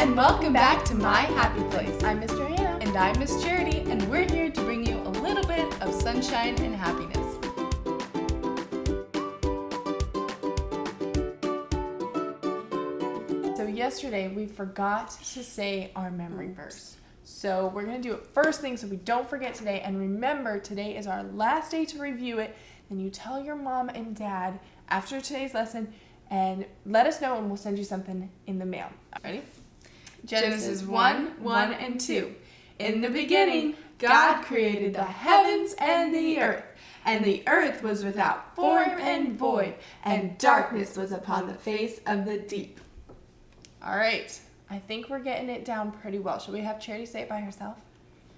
and welcome back to My Happy Place. I'm Miss Joanna. And I'm Miss Charity, and we're here to bring you a little bit of sunshine and happiness. So yesterday we forgot to say our memory verse. So we're going to do it first thing so we don't forget today. And remember, today is our last day to review it. Then you tell your mom and dad after today's lesson and let us know and we'll send you something in the mail. Ready? Genesis 1:1 and 2. In the beginning, God created the heavens and the earth was without form and void, and darkness was upon the face of the deep. All right. I think we're getting it down pretty well. Should we have Charity say it by herself?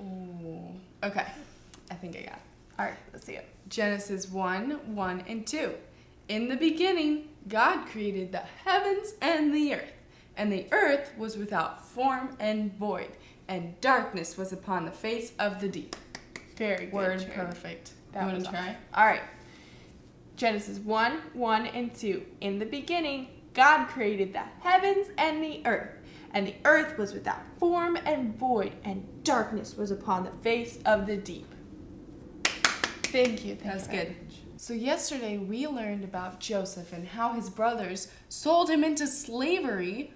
Ooh. Okay, I think I got it. All right, let's see it. Genesis 1:1 and 2. In the beginning, God created the heavens and the earth was without form and void, and darkness was upon the face of the deep. Very good. Word Charity. perfect. That You want was to try? awesome. All right. Genesis 1:1 and 2. In the beginning, God created the heavens and the earth was without form and void, and darkness was upon the face of the deep. Thank you. That was good. So yesterday we learned about Joseph and how his brothers sold him into slavery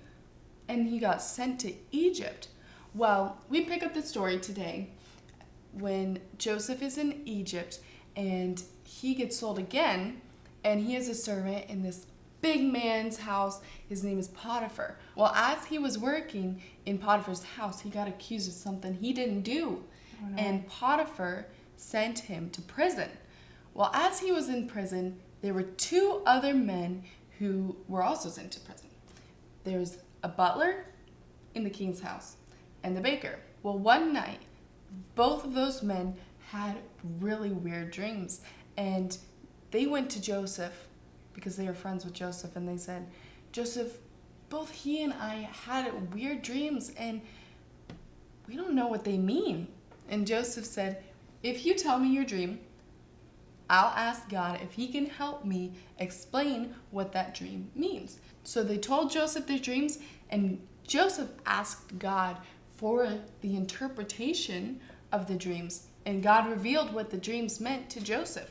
and he got sent to Egypt. Well, we pick up the story today when Joseph is in Egypt and he gets sold again, and he is a servant in this big man's house. His name is Potiphar. Well, as he was working in Potiphar's house, he got accused of something he didn't do. Oh, no. And Potiphar sent him to prison. Well, as he was in prison, there were two other men who were also sent to prison. There's a butler in the king's house and the baker. Well, one night, both of those men had really weird dreams, and they went to Joseph because they were friends with Joseph, and they said, Joseph, both he and I had weird dreams, and we don't know what they mean. And Joseph said, if you tell me your dream, I'll ask God if he can help me explain what that dream means. So they told Joseph their dreams, and Joseph asked God for the interpretation of the dreams, and God revealed what the dreams meant to Joseph.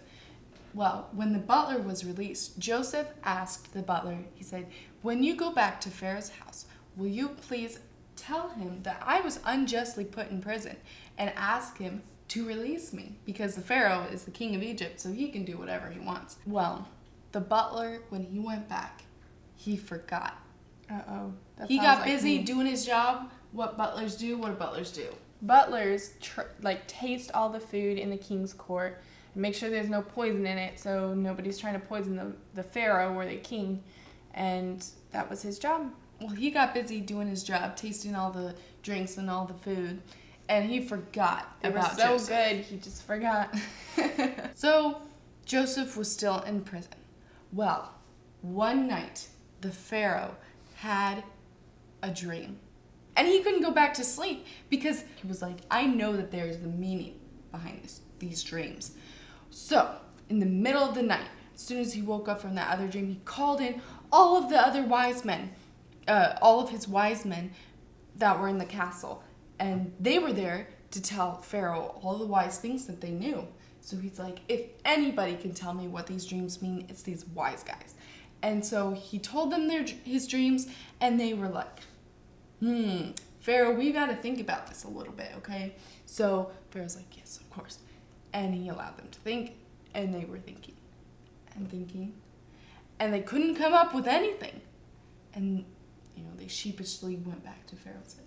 Well, when the butler was released, Joseph asked the butler, he said, when you go back to Pharaoh's house, will you please tell him that I was unjustly put in prison, and ask him to release me, because the Pharaoh is the king of Egypt, so he can do whatever he wants. Well, the butler, when he went back, he forgot. Uh-oh. He got busy doing his job. What do butlers do? Butlers taste all the food in the king's court and make sure there's no poison in it, so nobody's trying to poison the Pharaoh or the king, and that was his job. Well, he got busy doing his job, tasting all the drinks and all the food, and he forgot about Joseph. Joseph. Good, he just forgot. So Joseph was still in prison. Well, one night the Pharaoh had a dream, and he couldn't go back to sleep because he was like, I know that there's the meaning behind these dreams. So in the middle of the night, as soon as he woke up from that other dream, he called in all of the other wise men, all of his wise men that were in the castle. And they were there to tell Pharaoh all the wise things that they knew. So he's like, if anybody can tell me what these dreams mean, it's these wise guys. And so he told them his dreams, and they were like, Pharaoh, we got to think about this a little bit, okay? So Pharaoh's like, yes, of course. And he allowed them to think, and they were thinking and thinking, and they couldn't come up with anything. And, they sheepishly went back to Pharaoh and said,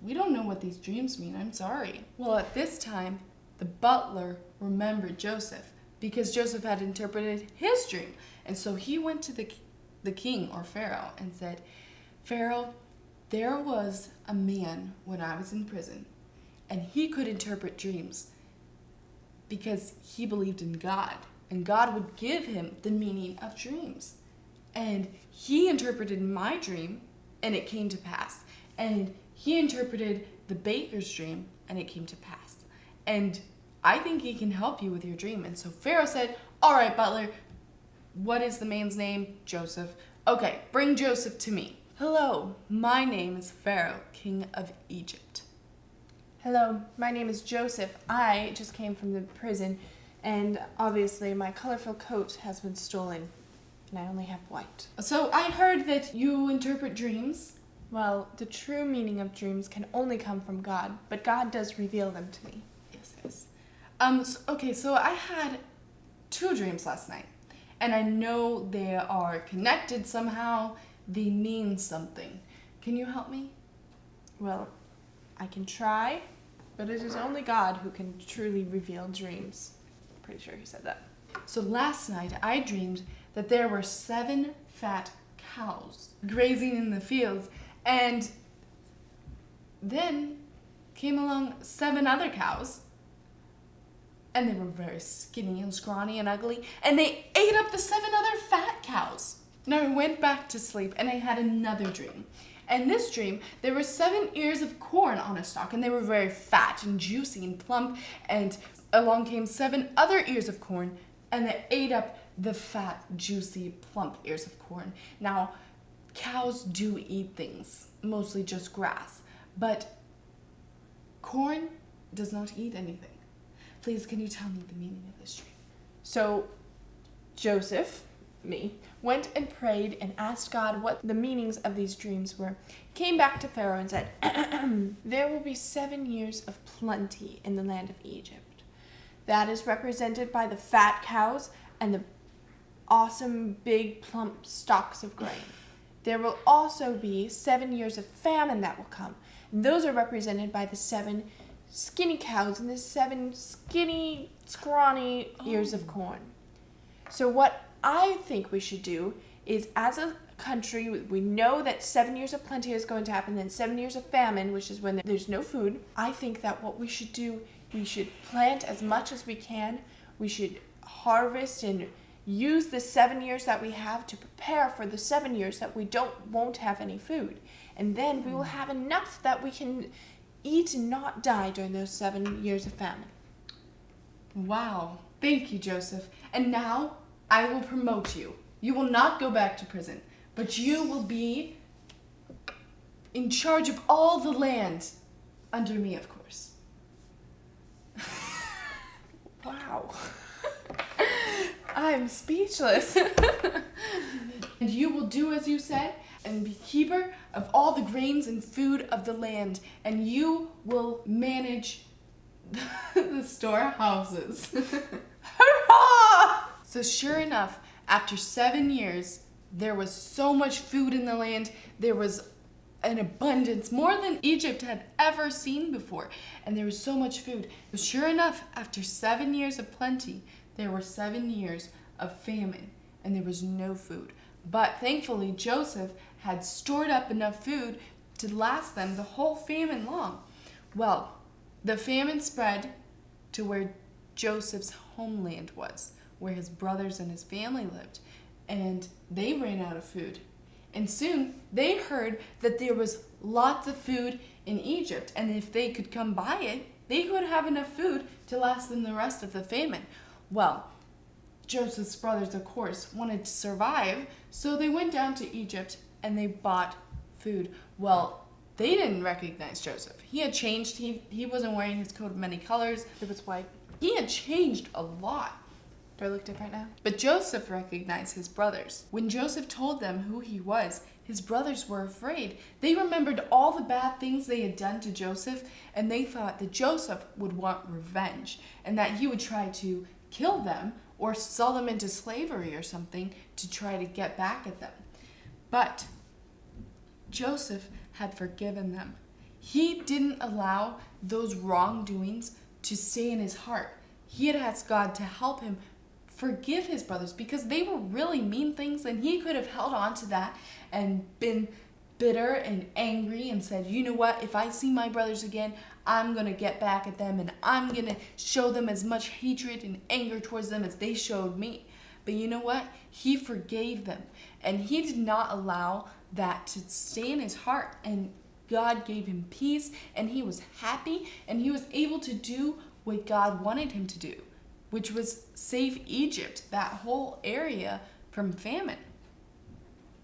we don't know what these dreams mean. I'm sorry. Well, at this time, the butler remembered Joseph because Joseph had interpreted his dream. And so he went to the king or Pharaoh and said, Pharaoh, there was a man when I was in prison, and he could interpret dreams because he believed in God, and God would give him the meaning of dreams. And he interpreted my dream, and it came to pass. And he interpreted the baker's dream, and it came to pass. And I think he can help you with your dream. And so Pharaoh said, all right, butler, what is the man's name? Joseph. Okay, bring Joseph to me. Hello, my name is Pharaoh, king of Egypt. Hello, my name is Joseph. I just came from the prison, and obviously my colorful coat has been stolen, and I only have white. So I heard that you interpret dreams. Well, the true meaning of dreams can only come from God, but God does reveal them to me. Yes. So I had 2 dreams last night, and I know they are connected somehow. They mean something. Can you help me? Well, I can try, but it is only God who can truly reveal dreams. Pretty sure he said that. So last night I dreamed that there were 7 fat cows grazing in the fields, and then came along 7 other cows, and they were very skinny and scrawny and ugly, and they ate up the 7 other fat cows. Now I went back to sleep and I had another dream. And this dream, there were 7 ears of corn on a stalk, and they were very fat and juicy and plump, and along came 7 other ears of corn, and they ate up the fat, juicy, plump ears of corn. Now, cows do eat things, mostly just grass, but corn does not eat anything. Please, can you tell me the meaning of this dream? So, Joseph, me, went and prayed and asked God what the meanings of these dreams were. Came back to Pharaoh and said, there will be 7 years of plenty in the land of Egypt. That is represented by the fat cows and the awesome big plump stalks of grain. There will also be 7 years of famine that will come. And those are represented by the 7 skinny cows and the 7 skinny, scrawny ears of corn. So what I think we should do is, as a country, we know that 7 years of plenty is going to happen, then 7 years of famine, which is when there's no food. I think that what we should do, we should plant as much as we can. We should harvest and use the 7 years that we have to prepare for the 7 years that we won't have any food. And then we will have enough that we can eat and not die during those 7 years of famine. Wow. Thank you, Joseph. And now I will promote you. You will not go back to prison, but you will be in charge of all the land under me, of course. Wow. I'm speechless. And you will do as you said and be keeper of all the grains and food of the land, and you will manage the storehouses. Hurrah! So sure enough, after 7 years, there was so much food in the land. There was an abundance, more than Egypt had ever seen before. And there was so much food. So sure enough, after 7 years of plenty, there were 7 years of famine, and there was no food. But thankfully, Joseph had stored up enough food to last them the whole famine long. Well, the famine spread to where Joseph's homeland was, where his brothers and his family lived, and they ran out of food. And soon they heard that there was lots of food in Egypt, and if they could come by it, they could have enough food to last them the rest of the famine. Well, Joseph's brothers, of course, wanted to survive, so they went down to Egypt and they bought food. Well, they didn't recognize Joseph. He had changed. He wasn't wearing his coat of many colors. It was white. He had changed a lot. Do I look different now? But Joseph recognized his brothers. When Joseph told them who he was, his brothers were afraid. They remembered all the bad things they had done to Joseph, and they thought that Joseph would want revenge, and that he would try to kill them or sell them into slavery or something to try to get back at them. But Joseph had forgiven them. He didn't allow those wrongdoings to stay in his heart. He had asked God to help him forgive his brothers because they were really mean things, and he could have held on to that and been bitter and angry and said, you know what, if I see my brothers again, I'm going to get back at them, and I'm going to show them as much hatred and anger towards them as they showed me. But you know what? He forgave them, and he did not allow that to stay in his heart, and God gave him peace, and he was happy, and he was able to do what God wanted him to do, which was save Egypt, that whole area, from famine.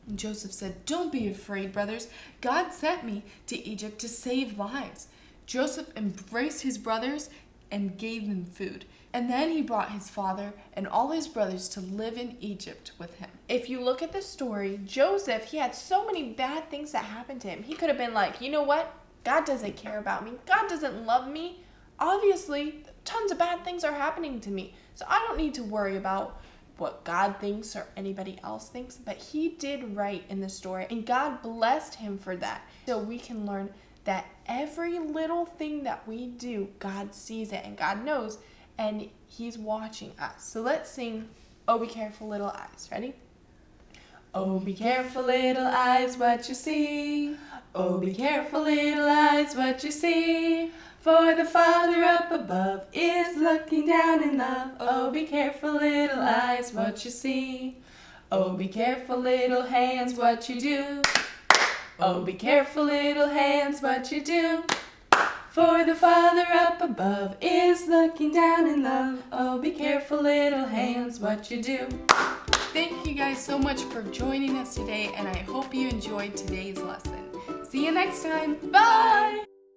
And Joseph said, "Don't be afraid, brothers. God sent me to Egypt to save lives." Joseph embraced his brothers and gave them food. And then he brought his father and all his brothers to live in Egypt with him. If you look at the story, Joseph, he had so many bad things that happened to him. He could have been like, you know what? God doesn't care about me. God doesn't love me. Obviously, tons of bad things are happening to me. So I don't need to worry about what God thinks or anybody else thinks. But he did right in the story, and God blessed him for that. So we can learn that every little thing that we do, God sees it and God knows, and he's watching us. So let's sing, "Oh, be careful, little eyes." Ready? Oh, be careful, little eyes, what you see. Oh, be careful, little eyes, what you see. For the Father up above is looking down in love. Oh, be careful, little eyes, what you see. Oh, be careful, little hands, what you do. Oh, be careful, little hands, what you do. For the Father up above is looking down in love. Oh, be careful, little hands, what you do. Thank you guys so much for joining us today, and I hope you enjoyed today's lesson. See you next time. Bye!